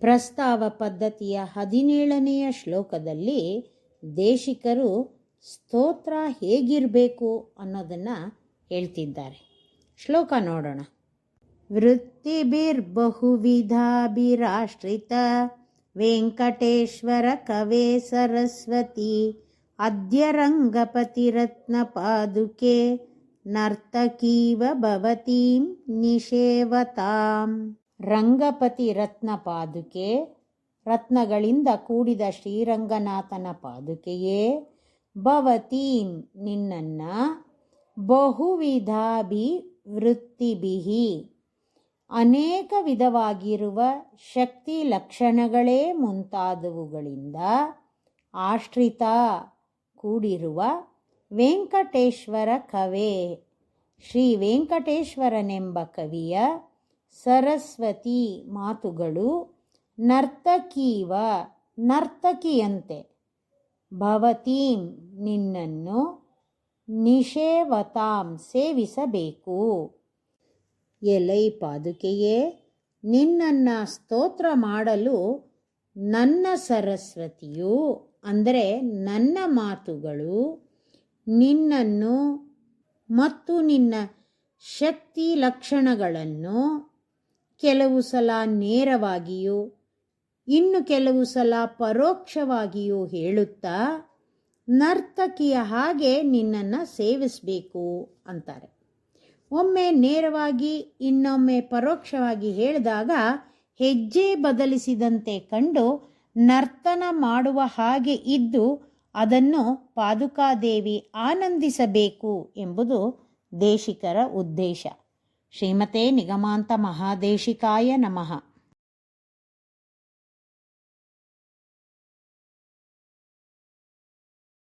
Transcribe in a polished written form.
ಪ್ರಸ್ತಾವ ಪದ್ಧತಿಯ 17ನೆಯ ಶ್ಲೋಕದಲ್ಲಿ ದೇಶಿಕರು ಸ್ತೋತ್ರ ಹೇಗಿರಬೇಕು ಅನ್ನೋದನ್ನು ಹೇಳ್ತಿದ್ದಾರೆ. ಶ್ಲೋಕ ನೋಡೋಣ. ವೃತ್ತಿಭಿರ್ಬಹುವಿಧಾಭಿರಾಶ್ರಿತ ವೆಂಕಟೇಶ್ವರ ಕವೇ ಸರಸ್ವತಿ ಅದ್ಯ ರಂಗಪತಿರತ್ನ ಪಾದುಕೆ ನರ್ತಕೀವ ಭವತೀಂ ನಿಷೇವತಾಂ. ರಂಗಪತಿ ರತ್ನ ಪಾದುಕೆ, ರತ್ನಗಳಿಂದ ಕೂಡಿದ ಶ್ರೀರಂಗನಾಥನ ಪಾದುಕೆಯೇ, ಭವತೀಂ ನಿನ್ನನ್ನ, ಬಹುವಿಧಾಭಿ ವೃತ್ತಿಭಿಹಿ ಅನೇಕ ವಿಧವಾಗಿರುವ ಶಕ್ತಿ ಲಕ್ಷಣಗಳೇ ಮುಂತಾದವುಗಳಿಂದ ಆಶ್ರಿತ ಕೂಡಿರುವ ವೆಂಕಟೇಶ್ವರ ಕವೇ ಶ್ರೀ ವೆಂಕಟೇಶ್ವರನೆಂಬ ಕವಿಯ ಸರಸ್ವತಿ ಮಾತುಗಳು ನರ್ತಕೀವ ನರ್ತಕಿಯಂತೆ ಭವತೀಂ ನಿನ್ನನ್ನು ನಿಷೇವತಾಂ ಸೇವಿಸಬೇಕು. ಎಲೈ ಪಾದುಕೆಯೇ, ನಿನ್ನನ್ನು ಸ್ತೋತ್ರ ಮಾಡಲು ನನ್ನ ಸರಸ್ವತಿಯು ಅಂದರೆ ನನ್ನ ಮಾತುಗಳು ನಿನ್ನನ್ನು ಮತ್ತು ನಿನ್ನ ಶಕ್ತಿ ಲಕ್ಷಣಗಳನ್ನು ಕೆಲವು ಸಲ ನೇರವಾಗಿಯೂ ಇನ್ನು ಕೆಲವು ಸಲ ಪರೋಕ್ಷವಾಗಿಯೂ ಹೇಳುತ್ತಾ ನರ್ತಕಿಯ ಹಾಗೆ ನಿನ್ನನ್ನು ಸೇವಿಸಬೇಕು ಅಂತಾರೆ. ಒಮ್ಮೆ ನೇರವಾಗಿ ಇನ್ನೊಮ್ಮೆ ಪರೋಕ್ಷವಾಗಿ ಹೇಳಿದಾಗ ಹೆಜ್ಜೆ ಬದಲಿಸಿದಂತೆ ಕಂಡು ನರ್ತನ ಮಾಡುವ ಹಾಗೆ ಇದ್ದು ಅದನ್ನು ಪಾದುಕಾದೇವಿ ಆನಂದಿಸಬೇಕು ಎಂಬುದು ದೇಶಿಕರ ಉದ್ದೇಶ. ಶ್ರೀಮತೆ ನಿಗಮಾಂತ ಮಹಾದೇಶಿಕಾಯ ನಮಃ.